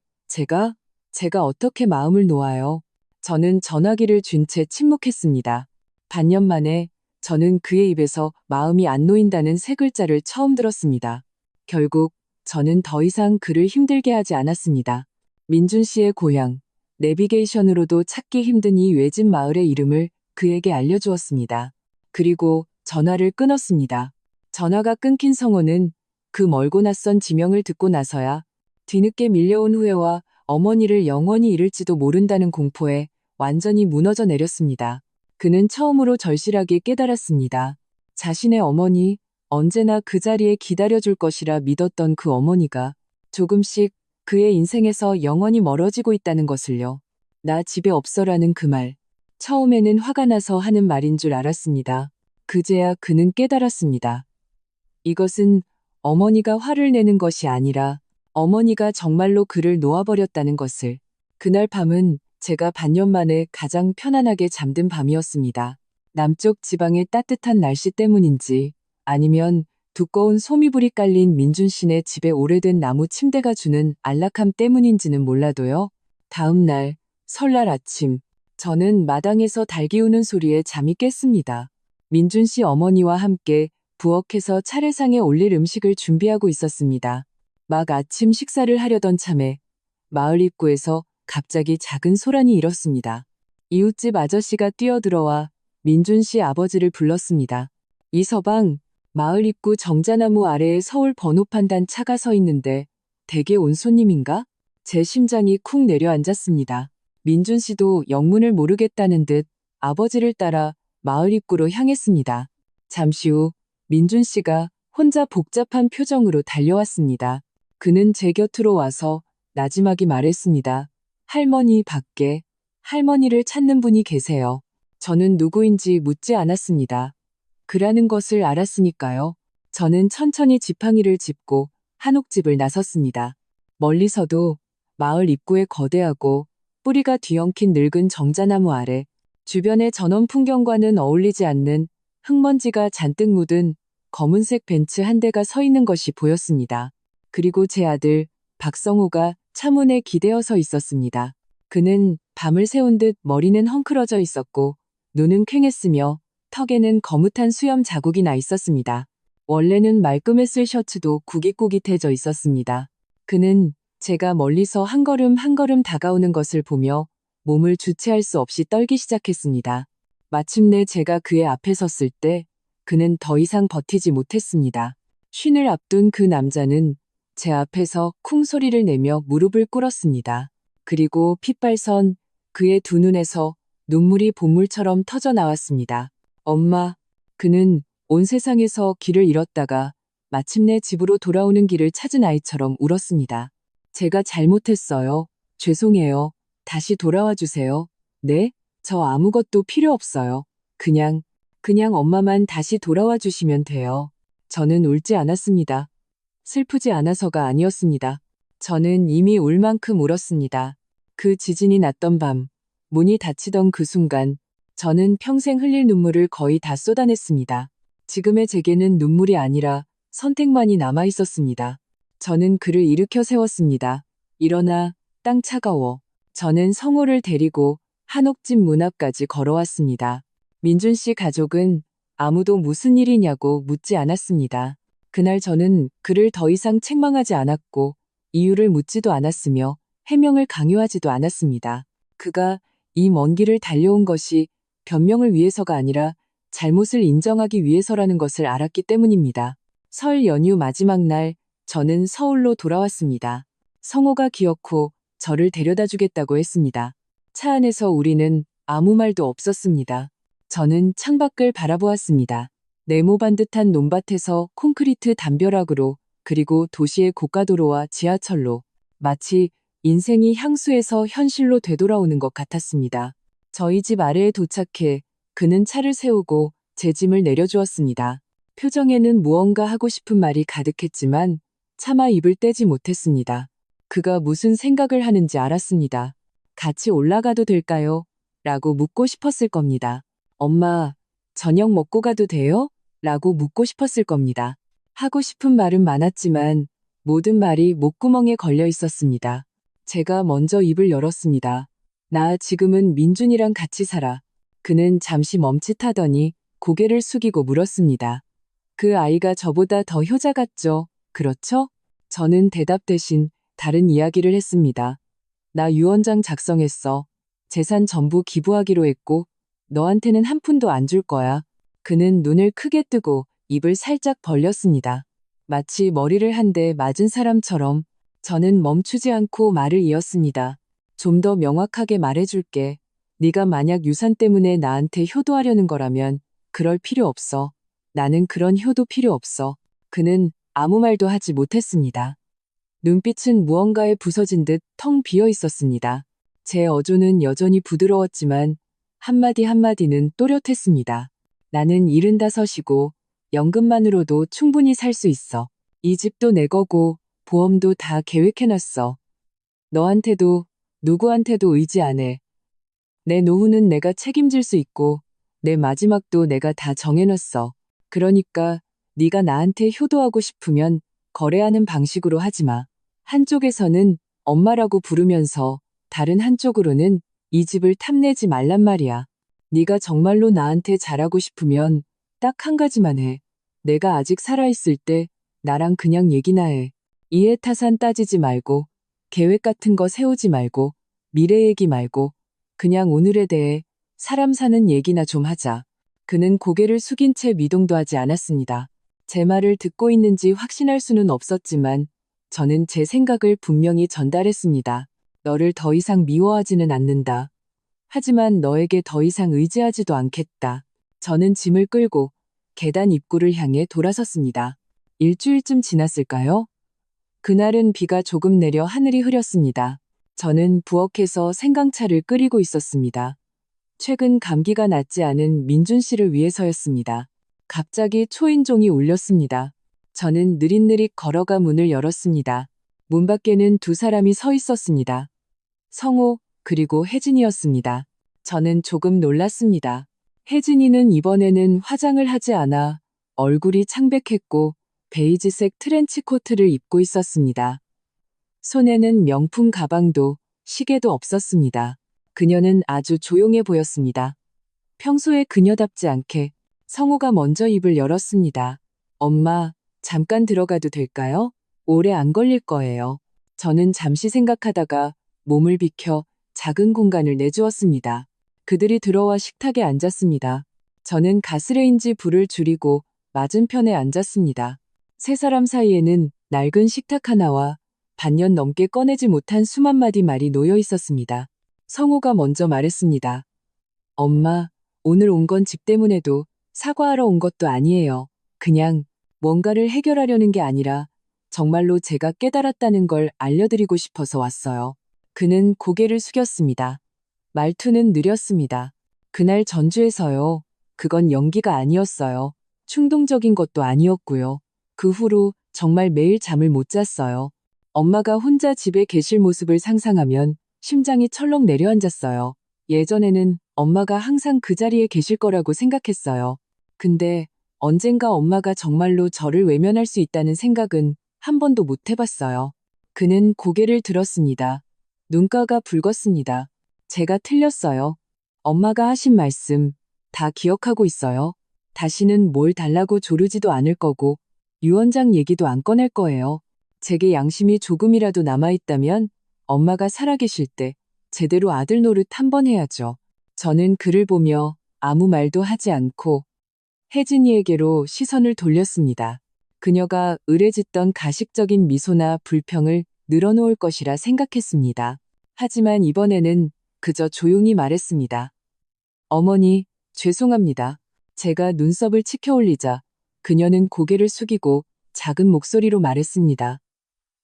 제가 어떻게 마음을 놓아요? 저는 전화기를 쥔 채 침묵했습니다. 반년 만에 저는 그의 입에서 마음이 안 놓인다는 세 글자를 처음 들었습니다. 결국 저는 더 이상 그를 힘들게 하지 않았습니다. 민준 씨의 고향, 내비게이션으로도 찾기 힘든 이 외진 마을의 이름을 그에게 알려주었습니다. 그리고 전화를 끊었습니다. 전화가 끊긴 성호는 그 멀고 낯선 지명을 듣고 나서야 뒤늦게 밀려온 후회와 어머니를 영원히 잃을지도 모른다는 공포에 완전히 무너져 내렸습니다. 그는 처음으로 절실하게 깨달았습니다. 자신의 어머니, 언제나 그 자리에 기다려줄 것이라 믿었던 그 어머니가 조금씩 그의 인생에서 영원히 멀어지고 있다는 것을요. 나 집에 없어라는 그 말. 처음에는 화가 나서 하는 말인 줄 알았습니다. 그제야 그는 깨달았습니다. 이것은 어머니가 화를 내는 것이 아니라 어머니가 정말로 그를 놓아버렸다는 것을. 그날 밤은 제가 반년 만에 가장 편안하게 잠든 밤이었습니다. 남쪽 지방의 따뜻한 날씨 때문인지 아니면 두꺼운 소미불이 깔린 민준 씨네 집의 오래된 나무 침대가 주는 안락함 때문인지는 몰라도요. 다음 날, 설날 아침, 저는 마당에서 달 기우는 소리에 잠이 깼습니다. 민준 씨 어머니와 함께 부엌에서 차례상에 올릴 음식을 준비하고 있었습니다. 막 아침 식사를 하려던 참에 마을 입구에서 갑자기 작은 소란이 일었습니다. 이웃집 아저씨가 뛰어들어와 민준 씨 아버지를 불렀습니다. 이서방, 마을 입구 정자나무 아래에 서울 번호판단 차가 서 있는데 댁에 온 손님인가? 제 심장이 쿵 내려앉았습니다. 민준 씨도 영문을 모르겠다는 듯 아버지를 따라 마을 입구로 향했습니다. 잠시 후 민준 씨가 혼자 복잡한 표정으로 달려왔습니다. 그는 제 곁으로 와서 나지막이 말했습니다. 할머니 밖에 할머니를 찾는 분이 계세요. 저는 누구인지 묻지 않았습니다. 그라는 것을 알았으니까요. 저는 천천히 지팡이를 짚고 한옥집을 나섰습니다. 멀리서도 마을 입구의 거대하고 뿌리가 뒤엉킨 늙은 정자나무 아래 주변의 전원 풍경과는 어울리지 않는 흙먼지가 잔뜩 묻은 검은색 벤츠 한 대가 서 있는 것이 보였습니다. 그리고 제 아들 박성호가 차문에 기대어 서 있었습니다. 그는 밤을 새운 듯 머리는 헝클어져 있었고 눈은 퀭했으며 턱에는 거뭇한 수염 자국이 나 있었습니다. 원래는 말끔했을 셔츠도 구깃구깃해져 있었습니다. 그는 제가 멀리서 한 걸음 한 걸음 다가오는 것을 보며 몸을 주체할 수 없이 떨기 시작했습니다. 마침내 제가 그의 앞에 섰을 때 그는 더 이상 버티지 못했습니다. 쉰을 앞둔 그 남자는 제 앞에서 쿵 소리를 내며 무릎을 꿇었습니다. 그리고 핏발선 그의 두 눈에서 눈물이 본물처럼 터져 나왔습니다. 엄마, 그는 온 세상에서 길을 잃었다가 마침내 집으로 돌아오는 길을 찾은 아이처럼 울었습니다. 제가 잘못했어요. 죄송해요. 다시 돌아와 주세요. 네? 저 아무것도 필요 없어요. 그냥 엄마만 다시 돌아와 주시면 돼요. 저는 울지 않았습니다. 슬프지 않아서가 아니었습니다. 저는 이미 울 만큼 울었습니다. 그 지진이 났던 밤, 문이 닫히던 그 순간, 저는 평생 흘릴 눈물을 거의 다 쏟아냈습니다. 지금의 제게는 눈물이 아니라 선택만이 남아 있었습니다. 저는 그를 일으켜 세웠습니다. 일어나, 땅 차가워. 저는 성호를 데리고 한옥집 문 앞까지 걸어왔습니다. 민준 씨 가족은 아무도 무슨 일이냐고 묻지 않았습니다. 그날 저는 그를 더 이상 책망하지 않았고 이유를 묻지도 않았으며 해명을 강요하지도 않았습니다. 그가 이 먼 길을 달려온 것이 변명을 위해서가 아니라 잘못을 인정하기 위해서라는 것을 알았기 때문입니다. 설 연휴 마지막 날 저는 서울로 돌아왔습니다. 성호가 기어코 저를 데려다 주겠다고 했습니다. 차 안에서 우리는 아무 말도 없었습니다. 저는 창밖을 바라보았습니다. 네모반 듯한 논밭에서 콘크리트 담벼락으로 그리고 도시의 고가도로와 지하철로 마치 인생이 향수에서 현실로 되돌아오는 것 같았습니다. 저희 집 아래에 도착해 그는 차를 세우고 제 짐을 내려주었습니다. 표정에는 무언가 하고 싶은 말이 가득했지만 차마 입을 떼지 못했습니다. 그가 무슨 생각을 하는지 알았습니다. 같이 올라가도 될까요? 라고 묻고 싶었을 겁니다. 엄마, 저녁 먹고 가도 돼요? 라고 묻고 싶었을 겁니다. 하고 싶은 말은 많았지만 모든 말이 목구멍에 걸려 있었습니다. 제가 먼저 입을 열었습니다. 나 지금은 민준이랑 같이 살아. 그는 잠시 멈칫하더니 고개를 숙이고 물었습니다. 그 아이가 저보다 더 효자 같죠? 그렇죠? 저는 대답 대신 다른 이야기를 했습니다. 나 유언장 작성했어. 재산 전부 기부하기로 했고 너한테는 한 푼도 안 줄 거야. 그는 눈을 크게 뜨고 입을 살짝 벌렸습니다. 마치 머리를 한 대 맞은 사람처럼 저는 멈추지 않고 말을 이었습니다. 좀 더 명확하게 말해줄게. 네가 만약 유산 때문에 나한테 효도하려는 거라면 그럴 필요 없어. 나는 그런 효도 필요 없어. 그는 아무 말도 하지 못했습니다. 눈빛은 무언가에 부서진 듯 텅 비어 있었습니다. 제 어조는 여전히 부드러웠지만 한마디 한마디는 또렷했습니다. 나는 75이고 연금만으로도 충분히 살 수 있어. 이 집도 내 거고 보험도 다 계획해놨어. 너한테도 누구한테도 의지 안 해. 내 노후는 내가 책임질 수 있고 내 마지막도 내가 다 정해놨어. 그러니까 네가 나한테 효도하고 싶으면 거래하는 방식으로 하지 마. 한쪽에서는 엄마라고 부르면서 다른 한쪽으로는 이 집을 탐내지 말란 말이야. 네가 정말로 나한테 잘하고 싶으면 딱 한 가지만 해. 내가 아직 살아있을 때 나랑 그냥 얘기나 해. 이해타산 따지지 말고 계획 같은 거 세우지 말고 미래 얘기 말고 그냥 오늘에 대해 사람 사는 얘기나 좀 하자. 그는 고개를 숙인 채 미동도 하지 않았습니다. 제 말을 듣고 있는지 확신할 수는 없었지만 저는 제 생각을 분명히 전달했습니다. 너를 더 이상 미워하지는 않는다. 하지만 너에게 더 이상 의지하지도 않겠다. 저는 짐을 끌고 계단 입구를 향해 돌아섰습니다. 일주일쯤 지났을까요? 그날은 비가 조금 내려 하늘이 흐렸습니다. 저는 부엌에서 생강차를 끓이고 있었습니다. 최근 감기가 낫지 않은 민준 씨를 위해서였습니다. 갑자기 초인종이 울렸습니다. 저는 느릿느릿 걸어가 문을 열었습니다. 문 밖에는 두 사람이 서 있었습니다. 성호, 그리고 혜진이었습니다. 저는 조금 놀랐습니다. 혜진이는 이번에는 화장을 하지 않아 얼굴이 창백했고 베이지색 트렌치 코트를 입고 있었습니다. 손에는 명품 가방도 시계도 없었습니다. 그녀는 아주 조용해 보였습니다. 평소에 그녀답지 않게 성호가 먼저 입을 열었습니다. 엄마, 잠깐 들어가도 될까요? 오래 안 걸릴 거예요. 저는 잠시 생각하다가 몸을 비켜 작은 공간을 내주었습니다. 그들이 들어와 식탁에 앉았습니다. 저는 가스레인지 불을 줄이고 맞은편에 앉았습니다. 세 사람 사이에는 낡은 식탁 하나와 반년 넘게 꺼내지 못한 수만 마디 말이 놓여 있었습니다. 성호가 먼저 말했습니다. 엄마, 오늘 온 건 집 때문에도 사과하러 온 것도 아니에요. 그냥 뭔가를 해결하려는 게 아니라 정말로 제가 깨달았다는 걸 알려드리고 싶어서 왔어요. 그는 고개를 숙였습니다. 말투는 느렸습니다. 그날 전주에서요. 그건 연기가 아니었어요. 충동적인 것도 아니었고요. 그 후로 정말 매일 잠을 못 잤어요. 엄마가 혼자 집에 계실 모습을 상상하면 심장이 철렁 내려앉았어요. 예전에는 엄마가 항상 그 자리에 계실 거라고 생각했어요. 근데 언젠가 엄마가 정말로 저를 외면할 수 있다는 생각은 한 번도 못 해봤어요. 그는 고개를 들었습니다. 눈가가 붉었습니다. 제가 틀렸어요. 엄마가 하신 말씀 다 기억하고 있어요. 다시는 뭘 달라고 조르지도 않을 거고 유언장 얘기도 안 꺼낼 거예요. 제게 양심이 조금이라도 남아있다면 엄마가 살아계실 때 제대로 아들 노릇 한번 해야죠. 저는 그를 보며 아무 말도 하지 않고 혜진이에게로 시선을 돌렸습니다. 그녀가 의뢰짓던 가식적인 미소나 불평을 늘어놓을 것이라 생각했습니다. 하지만 이번에는 그저 조용히 말했습니다. 어머니, 죄송합니다. 제가 눈썹을 치켜 올리자 그녀는 고개를 숙이고 작은 목소리로 말했습니다.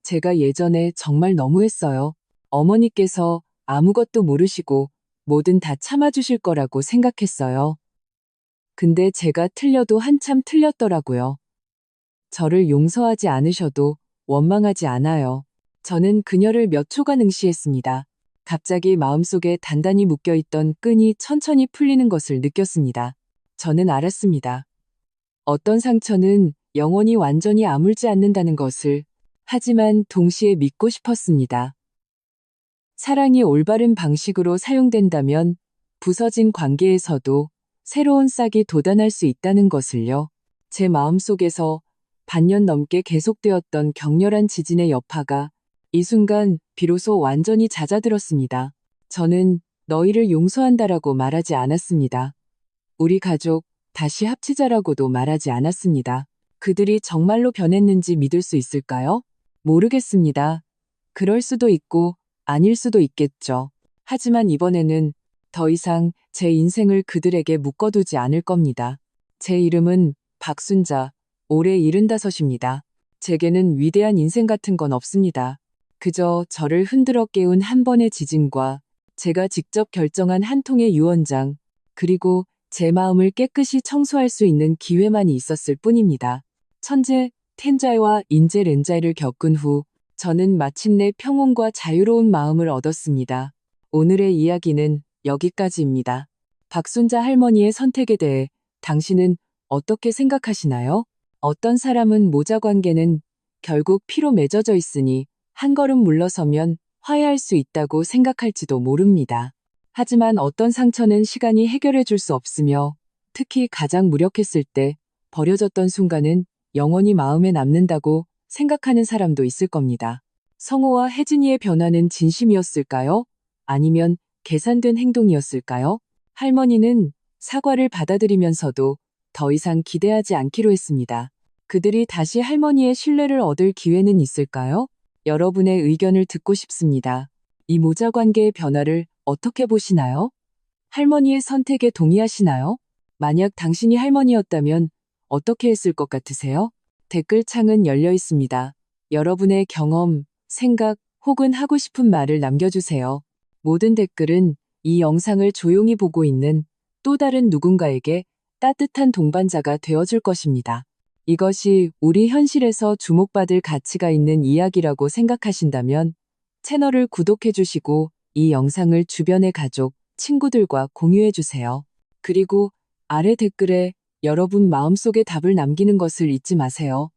제가 예전에 정말 너무했어요. 어머니께서 아무것도 모르시고 뭐든 다 참아주실 거라고 생각했어요. 근데 제가 틀려도 한참 틀렸더라고요. 저를 용서하지 않으셔도 원망하지 않아요. 저는 그녀를 몇 초간 응시했습니다. 갑자기 마음속에 단단히 묶여있던 끈이 천천히 풀리는 것을 느꼈습니다. 저는 알았습니다. 어떤 상처는 영원히 완전히 아물지 않는다는 것을. 하지만 동시에 믿고 싶었습니다. 사랑이 올바른 방식으로 사용된다면 부서진 관계에서도 새로운 싹이 돋아날 수 있다는 것을요. 제 마음속에서 반년 넘게 계속되었던 격렬한 지진의 여파가 이 순간 비로소 완전히 잦아들었습니다. 저는 너희를 용서한다라고 말하지 않았습니다. 우리 가족 다시 합치자라고도 말하지 않았습니다. 그들이 정말로 변했는지 믿을 수 있을까요? 모르겠습니다. 그럴 수도 있고 아닐 수도 있겠죠. 하지만 이번에는 더 이상 제 인생을 그들에게 묶어두지 않을 겁니다. 제 이름은 박순자, 올해 75입니다. 제게는 위대한 인생 같은 건 없습니다. 그저 저를 흔들어 깨운 한 번의 지진과 제가 직접 결정한 한 통의 유언장, 그리고 제 마음을 깨끗이 청소할 수 있는 기회만이 있었을 뿐입니다. 천재 텐자이와 인재 렌자이를 겪은 후 저는 마침내 평온과 자유로운 마음을 얻었습니다. 오늘의 이야기는 여기까지입니다. 박순자 할머니의 선택에 대해 당신은 어떻게 생각하시나요? 어떤 사람은 모자 관계는 결국 피로 맺어져 있으니 한 걸음 물러서면 화해할 수 있다고 생각할지도 모릅니다. 하지만 어떤 상처는 시간이 해결해 줄 수 없으며 특히 가장 무력했을 때 버려졌던 순간은 영원히 마음에 남는다고 생각하는 사람도 있을 겁니다. 성호와 혜진이의 변화는 진심이었을까요? 아니면 계산된 행동이었을까요? 할머니는 사과를 받아들이면서도 더 이상 기대하지 않기로 했습니다. 그들이 다시 할머니의 신뢰를 얻을 기회는 있을까요? 여러분의 의견을 듣고 싶습니다. 이 모자 관계의 변화를 어떻게 보시나요? 할머니의 선택에 동의하시나요? 만약 당신이 할머니였다면 어떻게 했을 것 같으세요? 댓글창은 열려 있습니다. 여러분의 경험, 생각 혹은 하고 싶은 말을 남겨주세요. 모든 댓글은 이 영상을 조용히 보고 있는 또 다른 누군가에게 따뜻한 동반자가 되어줄 것입니다. 이것이 우리 현실에서 주목받을 가치가 있는 이야기라고 생각하신다면 채널을 구독해주시고 이 영상을 주변의 가족, 친구들과 공유해주세요. 그리고 아래 댓글에 여러분 마음속의 답을 남기는 것을 잊지 마세요.